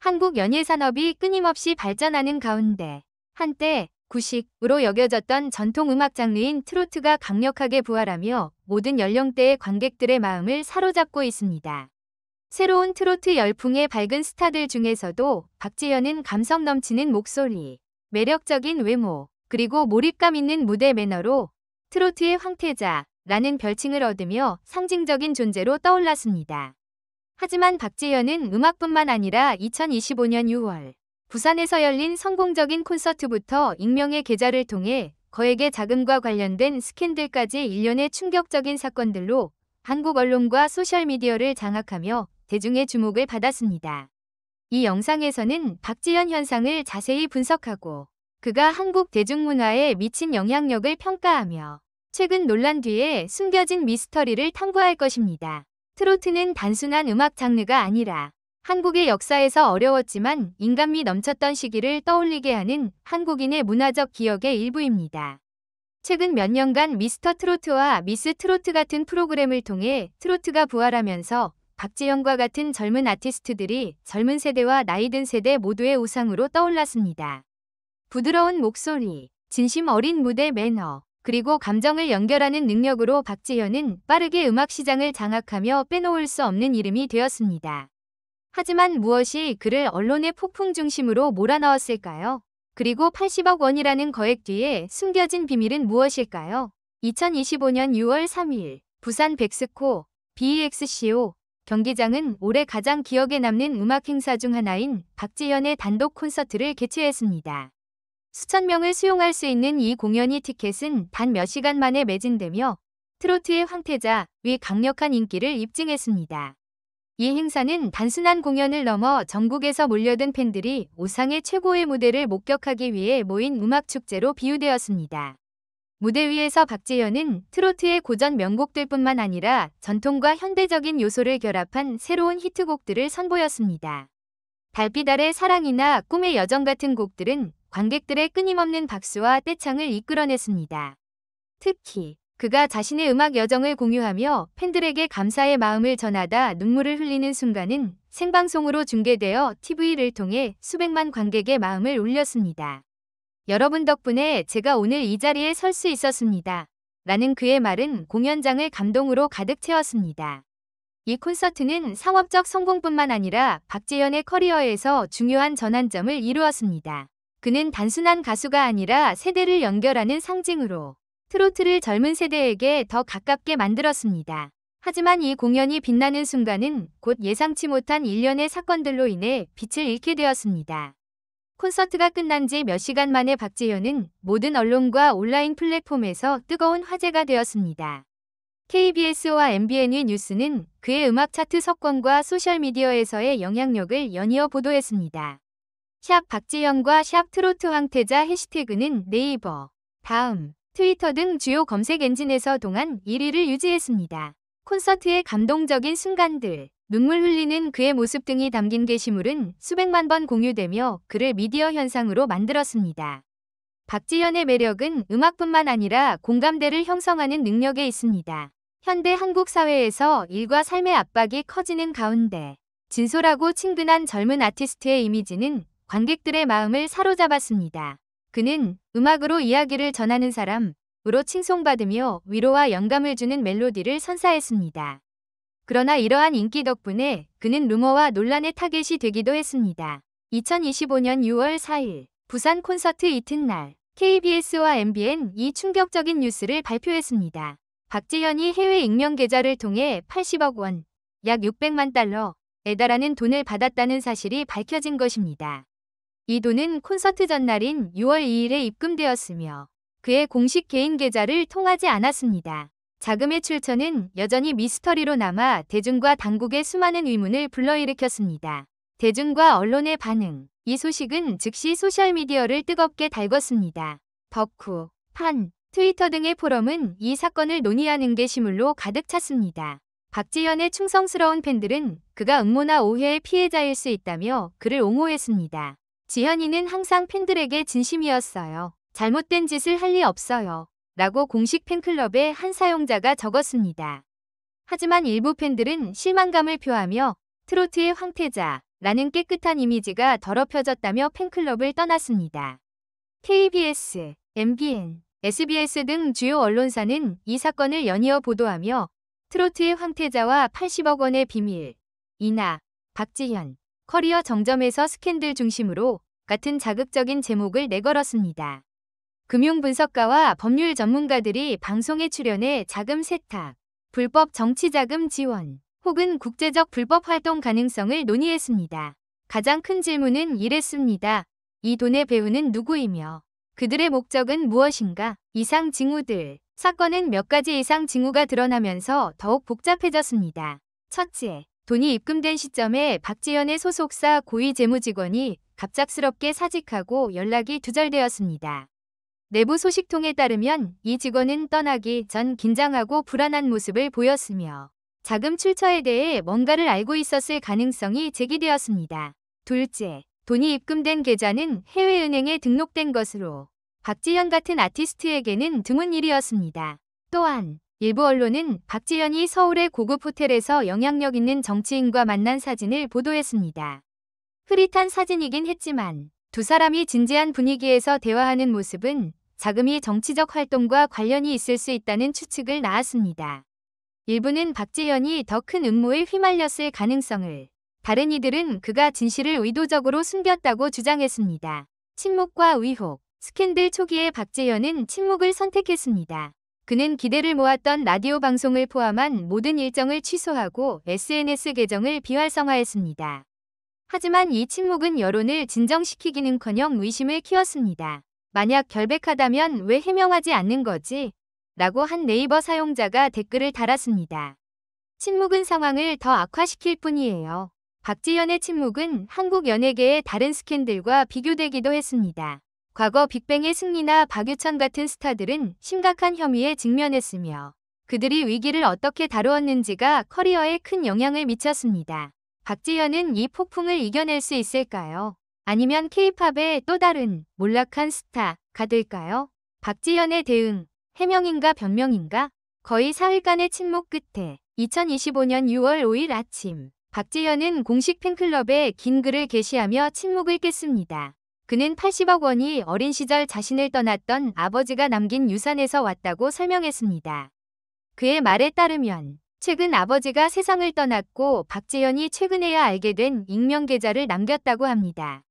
한국 연예산업이 끊임없이 발전하는 가운데 한때 구식으로 여겨졌던 전통 음악 장르인 트로트가 강력하게 부활하며 모든 연령대의 관객들의 마음을 사로잡고 있습니다. 새로운 트로트 열풍의 밝은 스타들 중에서도 박지현은 감성 넘치는 목소리, 매력적인 외모, 그리고 몰입감 있는 무대 매너로 트로트의 황태자라는 별칭을 얻으며 상징적인 존재로 떠올랐습니다. 하지만 박지현은 음악뿐만 아니라 2025년 6월 부산에서 열린 성공적인 콘서트부터 익명의 계좌를 통해 거액의 자금과 관련된 스캔들까지 일련의 충격적인 사건들로 한국 언론과 소셜미디어를 장악하며 대중의 주목을 받았습니다. 이 영상에서는 박지현 현상을 자세히 분석하고 그가 한국 대중문화에 미친 영향력을 평가하며 최근 논란 뒤에 숨겨진 미스터리를 탐구할 것입니다. 트로트는 단순한 음악 장르가 아니라 한국의 역사에서 어려웠지만 인간미 넘쳤던 시기를 떠올리게 하는 한국인의 문화적 기억의 일부입니다. 최근 몇 년간 미스터 트로트와 미스 트로트 같은 프로그램을 통해 트로트가 부활하면서 박지현과 같은 젊은 아티스트들이 젊은 세대와 나이든 세대 모두의 우상으로 떠올랐습니다. 부드러운 목소리, 진심 어린 무대 매너, 그리고 감정을 연결하는 능력으로 박지현은 빠르게 음악 시장을 장악하며 빼놓을 수 없는 이름이 되었습니다. 하지만 무엇이 그를 언론의 폭풍 중심으로 몰아넣었을까요? 그리고 80억 원이라는 거액 뒤에 숨겨진 비밀은 무엇일까요? 2025년 6월 3일 부산 백스코 BEXCO 경기장은 올해 가장 기억에 남는 음악 행사 중 하나인 박지현의 단독 콘서트를 개최했습니다. 수천 명을 수용할 수 있는 이 공연이 티켓은 단 몇 시간 만에 매진되며 트로트의 황태자 위 강력한 인기를 입증했습니다. 이 행사는 단순한 공연을 넘어 전국에서 몰려든 팬들이 우상의 최고의 무대를 목격하기 위해 모인 음악 축제로 비유되었습니다. 무대 위에서 박지현은 트로트의 고전 명곡들뿐만 아니라 전통과 현대적인 요소를 결합한 새로운 히트곡들을 선보였습니다. 달빛 아래 사랑이나 꿈의 여정 같은 곡들은 관객들의 끊임없는 박수와 떼창을 이끌어냈습니다. 특히 그가 자신의 음악 여정을 공유하며 팬들에게 감사의 마음을 전하다 눈물을 흘리는 순간은 생방송으로 중계되어 TV를 통해 수백만 관객의 마음을 울렸습니다. 여러분 덕분에 제가 오늘 이 자리에 설 수 있었습니다. 라는 그의 말은 공연장을 감동으로 가득 채웠습니다. 이 콘서트는 상업적 성공뿐만 아니라 박지현의 커리어에서 중요한 전환점을 이루었습니다. 그는 단순한 가수가 아니라 세대를 연결하는 상징으로 트로트를 젊은 세대에게 더 가깝게 만들었습니다. 하지만 이 공연이 빛나는 순간은 곧 예상치 못한 일련의 사건들로 인해 빛을 잃게 되었습니다. 콘서트가 끝난 지 몇 시간 만에 박지현은 모든 언론과 온라인 플랫폼에서 뜨거운 화제가 되었습니다. KBS와 MBN의 뉴스는 그의 음악 차트 석권과 소셜미디어에서의 영향력을 연이어 보도했습니다. 샵 박지현과 샵 트로트 황태자 해시태그는 네이버, 다음, 트위터 등 주요 검색 엔진에서 동안 1위를 유지했습니다. 콘서트의 감동적인 순간들, 눈물 흘리는 그의 모습 등이 담긴 게시물은 수백만 번 공유되며 그를 미디어 현상으로 만들었습니다. 박지현의 매력은 음악뿐만 아니라 공감대를 형성하는 능력에 있습니다. 현대 한국 사회에서 일과 삶의 압박이 커지는 가운데 진솔하고 친근한 젊은 아티스트의 이미지는 관객들의 마음을 사로잡았습니다. 그는 음악으로 이야기를 전하는 사람으로 칭송받으며 위로와 영감을 주는 멜로디를 선사했습니다. 그러나 이러한 인기 덕분에 그는 루머와 논란의 타겟이 되기도 했습니다. 2025년 6월 4일 부산 콘서트 이튿날 KBS와 MBN 이 충격적인 뉴스를 발표했습니다. 박지현이 해외 익명 계좌를 통해 80억 원, 약 600만 달러에 달하는 돈을 받았다는 사실이 밝혀진 것입니다. 이 돈은 콘서트 전날인 6월 2일에 입금되었으며 그의 공식 개인 계좌를 통하지 않았습니다. 자금의 출처는 여전히 미스터리로 남아 대중과 당국의 수많은 의문을 불러일으켰습니다. 대중과 언론의 반응, 이 소식은 즉시 소셜미디어를 뜨겁게 달궜습니다. 덕후, 판, 트위터 등의 포럼은 이 사건을 논의하는 게시물로 가득 찼습니다. 박지현의 충성스러운 팬들은 그가 음모나 오해의 피해자일 수 있다며 그를 옹호했습니다. 지현이는 항상 팬들에게 진심이었어요. 잘못된 짓을 할 리 없어요. 라고 공식 팬클럽의 한 사용자가 적었습니다. 하지만 일부 팬들은 실망감을 표하며 트로트의 황태자 라는 깨끗한 이미지가 더럽혀졌다며 팬클럽을 떠났습니다. KBS, MBN, SBS 등 주요 언론사는 이 사건을 연이어 보도하며 트로트의 황태자와 80억 원의 비밀, 이나, 박지현, 커리어 정점에서 스캔들 중심으로 같은 자극적인 제목을 내걸었습니다. 금융분석가와 법률 전문가들이 방송에 출연해 자금 세탁, 불법 정치자금 지원, 혹은 국제적 불법 활동 가능성을 논의했습니다. 가장 큰 질문은 이랬습니다. 이 돈의 배후는 누구이며 그들의 목적은 무엇인가? 이상 징후들. 사건은 몇 가지 이상 징후가 드러나면서 더욱 복잡해졌습니다. 첫째, 돈이 입금된 시점에 박지현의 소속사 고위 재무직원이 갑작스럽게 사직하고 연락이 두절되었습니다. 내부 소식통에 따르면 이 직원은 떠나기 전 긴장하고 불안한 모습을 보였으며 자금 출처에 대해 뭔가를 알고 있었을 가능성이 제기되었습니다. 둘째, 돈이 입금된 계좌는 해외은행에 등록된 것으로 박지현 같은 아티스트에게는 드문 일이었습니다. 또한 일부 언론은 박지현이 서울의 고급 호텔에서 영향력 있는 정치인과 만난 사진을 보도했습니다. 흐릿한 사진이긴 했지만 두 사람이 진지한 분위기에서 대화하는 모습은 자금이 정치적 활동과 관련이 있을 수 있다는 추측을 낳았습니다. 일부는 박지현이 더 큰 음모에 휘말렸을 가능성을, 다른 이들은 그가 진실을 의도적으로 숨겼다고 주장했습니다. 침묵과 의혹. 스캔들 초기에 박지현은 침묵을 선택했습니다. 그는 기대를 모았던 라디오 방송을 포함한 모든 일정을 취소하고 SNS 계정을 비활성화했습니다. 하지만 이 침묵은 여론을 진정시키기는커녕 의심을 키웠습니다. 만약 결백하다면 왜 해명하지 않는 거지? 라고 한 네이버 사용자가 댓글을 달았습니다. 침묵은 상황을 더 악화시킬 뿐이에요. 박지현의 침묵은 한국 연예계의 다른 스캔들과 비교되기도 했습니다. 과거 빅뱅의 승리나 박유천 같은 스타들은 심각한 혐의에 직면했으며 그들이 위기를 어떻게 다루었는지가 커리어에 큰 영향을 미쳤습니다. 박지현은 이 폭풍을 이겨낼 수 있을까요? 아니면 K-팝의 또 다른 몰락한 스타가 될까요? 박지현의 대응, 해명인가 변명인가? 거의 사흘간의 침묵 끝에 2025년 6월 5일 아침 박지현은 공식 팬클럽에 긴 글을 게시하며 침묵을 깼습니다. 그는 80억 원이 어린 시절 자신을 떠났던 아버지가 남긴 유산에서 왔다고 설명했습니다. 그의 말에 따르면 최근 아버지가 세상을 떠났고 박지현이 최근에야 알게 된 익명 계좌를 남겼다고 합니다.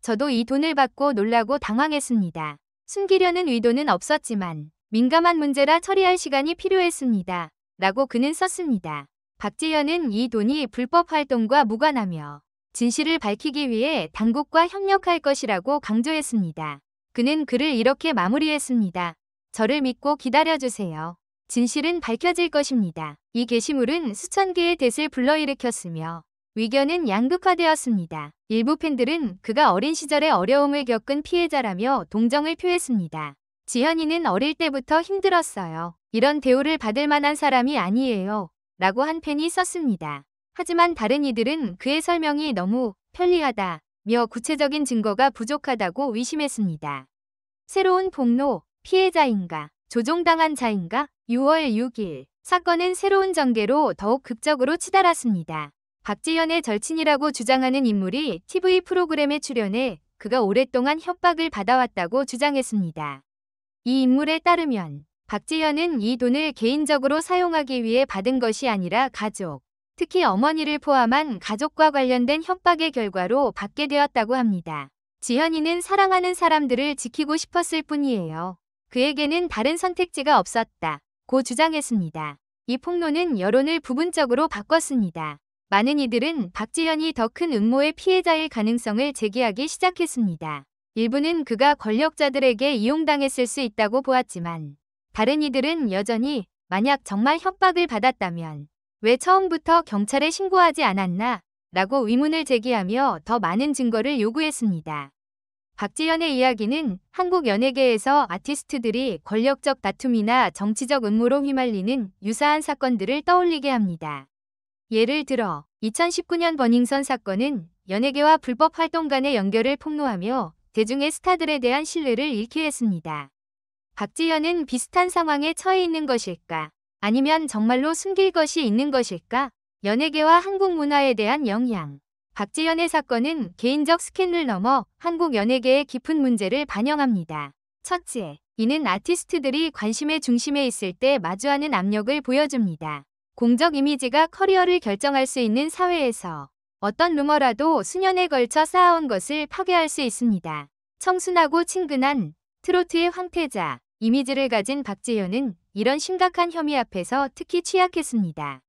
저도 이 돈을 받고 놀라고 당황했습니다. 숨기려는 의도는 없었지만 민감한 문제라 처리할 시간이 필요했습니다. 라고 그는 썼습니다. 박지현은 이 돈이 불법 활동과 무관하며 진실을 밝히기 위해 당국과 협력할 것이라고 강조했습니다. 그는 글을 이렇게 마무리했습니다. 저를 믿고 기다려주세요. 진실은 밝혀질 것입니다. 이 게시물은 수천 개의 댓을 불러일으켰으며 의견은 양극화되었습니다. 일부 팬들은 그가 어린 시절에 어려움을 겪은 피해자라며 동정을 표했습니다. 지현이는 어릴 때부터 힘들었어요. 이런 대우를 받을 만한 사람이 아니에요. 라고 한 팬이 썼습니다. 하지만 다른 이들은 그의 설명이 너무 편리하다며 구체적인 증거가 부족하다고 의심했습니다. 새로운 폭로, 피해자인가, 조종당한 자인가? 6월 6일, 사건은 새로운 전개로 더욱 극적으로 치달았습니다. 박지현의 절친이라고 주장하는 인물이 TV 프로그램에 출연해 그가 오랫동안 협박을 받아왔다고 주장했습니다. 이 인물에 따르면 박지현은 이 돈을 개인적으로 사용하기 위해 받은 것이 아니라 가족, 특히 어머니를 포함한 가족과 관련된 협박의 결과로 받게 되었다고 합니다. 지현이는 사랑하는 사람들을 지키고 싶었을 뿐이에요. 그에게는 다른 선택지가 없었다고 주장했습니다. 이 폭로는 여론을 부분적으로 바꿨습니다. 많은 이들은 박지현이 더 큰 음모의 피해자일 가능성을 제기하기 시작했습니다. 일부는 그가 권력자들에게 이용당했을 수 있다고 보았지만 다른 이들은 여전히 만약 정말 협박을 받았다면 왜 처음부터 경찰에 신고하지 않았나? 라고 의문을 제기하며 더 많은 증거를 요구했습니다. 박지현의 이야기는 한국 연예계에서 아티스트들이 권력적 다툼이나 정치적 음모로 휘말리는 유사한 사건들을 떠올리게 합니다. 예를 들어 2019년 버닝썬 사건은 연예계와 불법 활동 간의 연결을 폭로하며 대중의 스타들에 대한 신뢰를 잃게 했습니다. 박지현은 비슷한 상황에 처해 있는 것일까? 아니면 정말로 숨길 것이 있는 것일까? 연예계와 한국 문화에 대한 영향. 박지연의 사건은 개인적 스캔을 넘어 한국 연예계의 깊은 문제를 반영합니다. 첫째, 이는 아티스트들이 관심의 중심에 있을 때 마주하는 압력을 보여줍니다. 공적 이미지가 커리어를 결정할 수 있는 사회에서 어떤 루머라도 수년에 걸쳐 쌓아온 것을 파괴할 수 있습니다. 청순하고 친근한 트로트의 황태자 이미지를 가진 박지연은 이런 심각한 혐의 앞에서 특히 취약했습니다.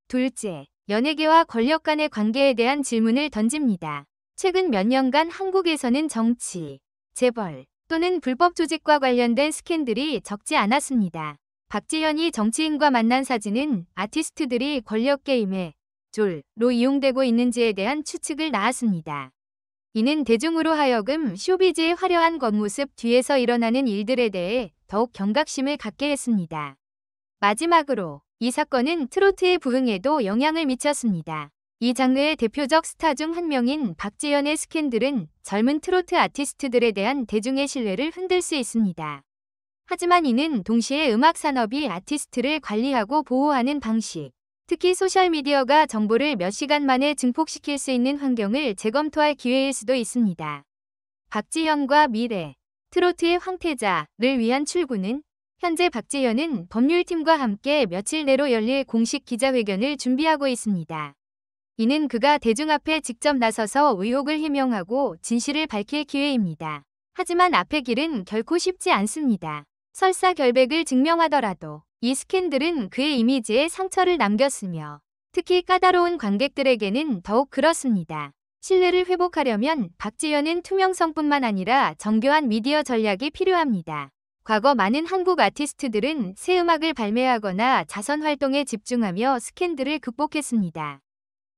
둘째, 연예계와 권력 간의 관계에 대한 질문을 던집니다. 최근 몇 년간 한국에서는 정치, 재벌 또는 불법 조직과 관련된 스캔들이 적지 않았습니다. 박지연이 정치인과 만난 사진은 아티스트들이 권력 게임에 졸로 이용되고 있는지에 대한 추측을 낳았습니다. 이는 대중으로 하여금 쇼비즈의 화려한 겉모습 뒤에서 일어나는 일들에 대해 더욱 경각심을 갖게 했습니다. 마지막으로 이 사건은 트로트의 부흥에도 영향을 미쳤습니다. 이 장르의 대표적 스타 중 한 명인 박지연의 스캔들은 젊은 트로트 아티스트들에 대한 대중의 신뢰를 흔들 수 있습니다. 하지만 이는 동시에 음악 산업이 아티스트를 관리하고 보호하는 방식, 특히 소셜미디어가 정보를 몇 시간 만에 증폭시킬 수 있는 환경을 재검토할 기회일 수도 있습니다. 박지연과 미래, 트로트의 황태자를 위한 출구는 현재 박지연은 법률팀과 함께 며칠 내로 열릴 공식 기자회견을 준비하고 있습니다. 이는 그가 대중 앞에 직접 나서서 의혹을 해명하고 진실을 밝힐 기회입니다. 하지만 앞의 길은 결코 쉽지 않습니다. 설사 결백을 증명하더라도 이 스캔들은 그의 이미지에 상처를 남겼으며 특히 까다로운 관객들에게는 더욱 그렇습니다. 신뢰를 회복하려면 박지연은 투명성뿐만 아니라 정교한 미디어 전략이 필요합니다. 과거 많은 한국 아티스트들은 새 음악을 발매하거나 자선 활동에 집중하며 스캔들을 극복했습니다.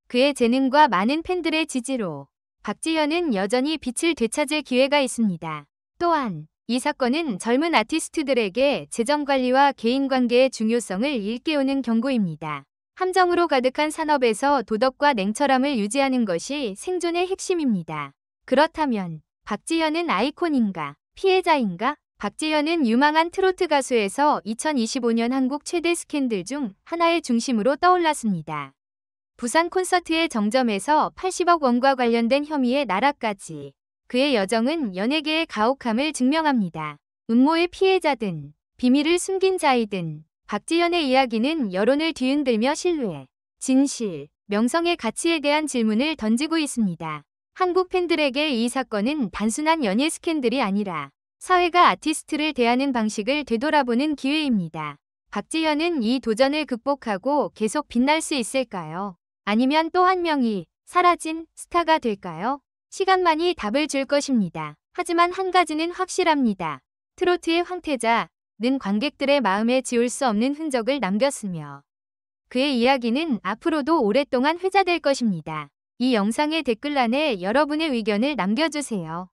그의 재능과 많은 팬들의 지지로 박지연은 여전히 빛을 되찾을 기회가 있습니다. 또한 이 사건은 젊은 아티스트들에게 재정관리와 개인관계의 중요성을 일깨우는 경고입니다. 함정으로 가득한 산업에서 도덕과 냉철함을 유지하는 것이 생존의 핵심입니다. 그렇다면 박지연은 아이콘인가? 피해자인가? 박지연은 유망한 트로트 가수에서 2025년 한국 최대 스캔들 중 하나의 중심으로 떠올랐습니다. 부산 콘서트의 정점에서 80억 원과 관련된 혐의의 나락까지 그의 여정은 연예계의 가혹함을 증명합니다. 음모의 피해자든 비밀을 숨긴 자이든 박지연의 이야기는 여론을 뒤흔들며 신뢰, 진실, 명성의 가치에 대한 질문을 던지고 있습니다. 한국 팬들에게 이 사건은 단순한 연예 스캔들이 아니라 사회가 아티스트를 대하는 방식을 되돌아보는 기회입니다. 박지연은 이 도전을 극복하고 계속 빛날 수 있을까요? 아니면 또 한 명이 사라진 스타가 될까요? 시간만이 답을 줄 것입니다. 하지만 한 가지는 확실합니다. 트로트의 황태자는 관객들의 마음에 지울 수 없는 흔적을 남겼으며 그의 이야기는 앞으로도 오랫동안 회자될 것입니다. 이 영상의 댓글란에 여러분의 의견을 남겨주세요.